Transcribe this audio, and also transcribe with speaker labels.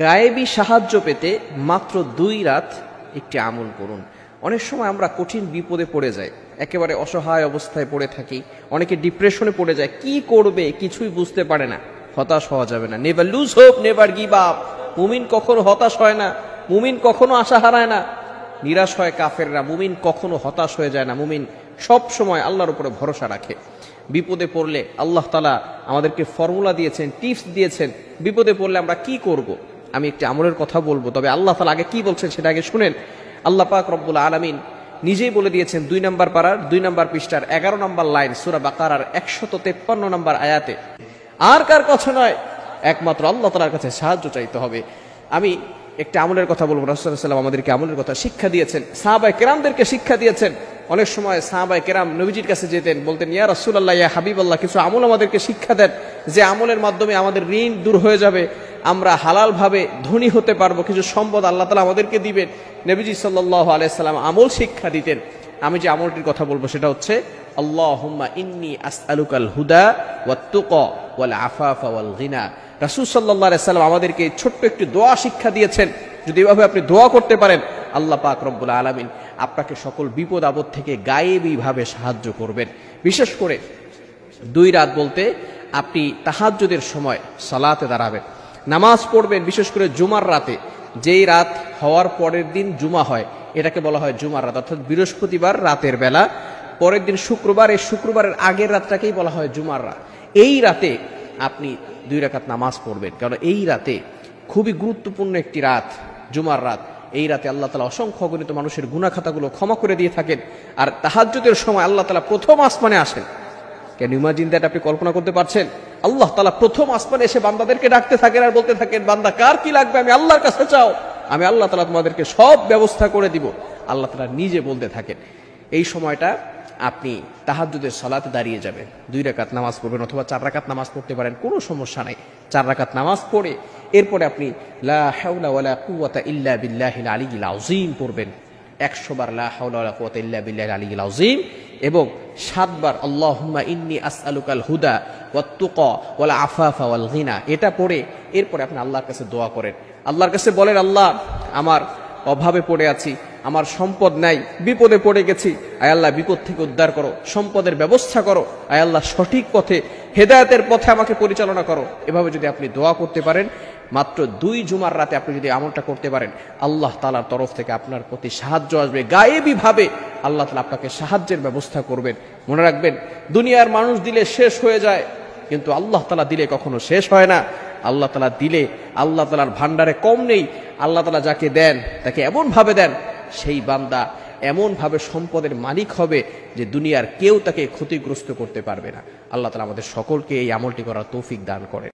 Speaker 1: গায়েবী সাহায্য পেতে মাত্র 2 রাত একটি আমল করুন। অনেক সময় আমরা কঠিন বিপদে পড়ে যাই, একেবারে অসহায় অবস্থায় পড়ে থাকি, অনেকে ডিপ্রেশনে পড়ে যায়, কি করবে কিছুই বুঝতে পারে না। হতাশ হওয়া যাবে না। Never lose hope, never give up. মুমিন কখনো হতাশ হয় না, মুমিন কখনো আশা হারায় না। নিরাশ হয় কাফেররা, মুমিন কখনো হতাশ হয়ে যায় না। মুমিন সব সময় আল্লাহর উপরে ভরসা রাখে। বিপদে পড়লে আল্লাহ তাআলা আমাদেরকে ফর্মুলা দিয়েছেন, টিপস দিয়েছেন। বিপদে পড়লে আমরা কি করব। আমি একটি আমলের কথা বলবো, তবে আল্লাহ তাআলা আগে কি বলছেন সেটা আগে শুনেন। আল্লাহ পাক রব্বুল আলামিন নিজেই বলে দিয়েছেন 2 নম্বর পারার 2 নম্বর পৃষ্ঠার 11 নম্বর লাইন সূরা বাকারার 153 নম্বর আয়াতে, আর কার কথা নয়, একমাত্র আল্লাহ তাআলার কাছে সাহায্য চাইতে হবে। আমি একটা আমলের কথা বলবো। রাসূলুল্লাহ সাল্লাল্লাহু আলাইহি ওয়াসাল্লাম আমাদেরকে আমলের কথা শিক্ষা দিয়েছেন, সাহাবায়ে কেরামদেরকে শিক্ষা দিয়েছেন। অনেক সময় সাহাবায়ে কেরাম নবীজির কাছে যেতেন, বলতেন, ইয়া রাসূলুল্লাহ, ইয়া হাবিবাল্লাহ, কিছু আমল আমাদেরকে শিক্ষা দেন, যে আমলের মাধ্যমে আমাদের ঋণ দূর হয়ে যাবে, আমরা হালাল ভাবে ধনী হতে পারবো, কিছু সম্পদ আল্লাহ তাআলা আমাদেরকে দিবেন। নবীজি সাল্লাল্লাহু আলাইহি সাল্লাম আমল শিক্ষা দিতেন। আমি যে আমলটির কথা বলবো সেটা হচ্ছে, আল্লাহুম্মা ইন্নী আসআলুকাল হুদা ওয়াত তুকা ওয়াল আফাফা ওয়াল গিনা। রাসূল সাল্লাল্লাহু আলাইহি সাল্লাম আমাদেরকে ছোট্ট একটি দোয়া শিক্ষা দিয়েছেন। যদি এভাবে আপনি দোয়া করতে পারেন, আল্লাহ পাক রব্বুল আলামিন আপনাকে সকল বিপদ আপদ থেকে গায়েবী ভাবে সাহায্য করবেন। বিশেষ করে 2 রাত বলতে আপনি তাহাজ্জুদের সময় সালাতে দাঁড়াবেন, নামাজ পড়বেন। বিশেষ করে জুমার রাতে, যেই রাত হওয়ার পরের দিন জুমা হয়, এটাকে বলা হয় জুমার রাত, অর্থাৎ বৃহস্পতিবার রাতের বেলা, পরের দিন শুক্রবার, এই শুক্রবারের আগের রাতটাকেই বলা হয় জুমার রাত। এই রাতে আপনি 2 রাকাত নামাজ পড়বেন, কারণ এই রাতে খুবই গুরুত্বপূর্ণ একটি রাত, জুমার রাত। এই রাতে আল্লাহ তাআলা অসংখ্য অগণিত মানুষের গুনাহ খাতাগুলো ক্ষমা করে দিয়ে থাকেন। আর তাহাজ্জুদের সময় আল্লাহ তাআলা প্রথম আসমানে আসেন। Can you imagine that? আপনি কল্পনা করতে পারছেন? আল্লাহ তাআলা প্রথম আসমানে এসে বান্দাদেরকে ডাকতে থাকেন আর বলতে থাকেন, বান্দা কার কি লাগবে আমি আল্লাহর কাছে চাও, আমি আল্লাহ তাআলা তোমাদেরকে সব ব্যবস্থা করে দিব। আল্লাহ তাআলা নিজে বলতে থাকেন। এই সময়টা আপনি তাহাজ্জুদের সালাতে দাঁড়িয়ে যাবেন, 2 রাকাত নামাজ পড়বেন, অথবা 4 রাকাত নামাজ পড়তে পারেন, কোনো সমস্যা নাই। 4 রাকাত নামাজ পড়ে এরপরে আপনি লা হাওলা ওয়ালা কুওয়াতা ইল্লা বিল্লাহিল আলিয়্যিল আযীম পড়বেন। 100 বার লা হাওলা ওয়ালা কুওয়াতা ইল্লা বিল্লাহিল আলিয়্যিল আযীম, এবং 7 বার আল্লাহুম্মা ইন্নী আসআলুকাল হুদা ওয়াত তুকা ওয়াল আফাফা ওয়াল গিনা। এটা পড়ে এরপরে আপনি আল্লাহর কাছে দোয়া করেন। আল্লাহর কাছে বলেন, আল্লাহ, আমার অভাবে পড়ে আছি, আমার সম্পদ নাই, বিপদে পড়ে গেছি, আয় আল্লাহ বিপদ থেকে উদ্ধার করো, সম্পদের ব্যবস্থা করো, আয় আল্লাহ সঠিক পথে, হেদায়েতের পথে আমাকে পরিচালনা করো। এভাবে যদি আপনি দোয়া করতে পারেন, মাত্র 2 জুমার রাতে আপনি যদি আমলটা করতে পারেন, আল্লাহ তাআলার তরফ থেকে আপনার প্রতি সাহায্য আসবে। গায়েবী ভাবে আল্লাহ তাআলা আপনাকে সাহায্যের ব্যবস্থা করবেন। মনে রাখবেন, দুনিয়ার মানুষ দিলে শেষ হয়ে যায়, কিন্তু আল্লাহ তাআলা দিলে কখনো শেষ হয় না। আল্লাহ তাআলা দিলে আল্লাহ তাআলার ভান্ডারে কম নেই। আল্লাহ তাআলা যাকে দেন তাকে এমন ভাবে দেন, সেই বান্দা এমন ভাবে সম্পদের মালিক হবে যে দুনিয়ার কেউ তাকে ক্ষতিগ্রস্ত করতে পারবে না। আল্লাহ তাআলা আমাদের সকলকে এই আমলটি করার তৌফিক দান করেন।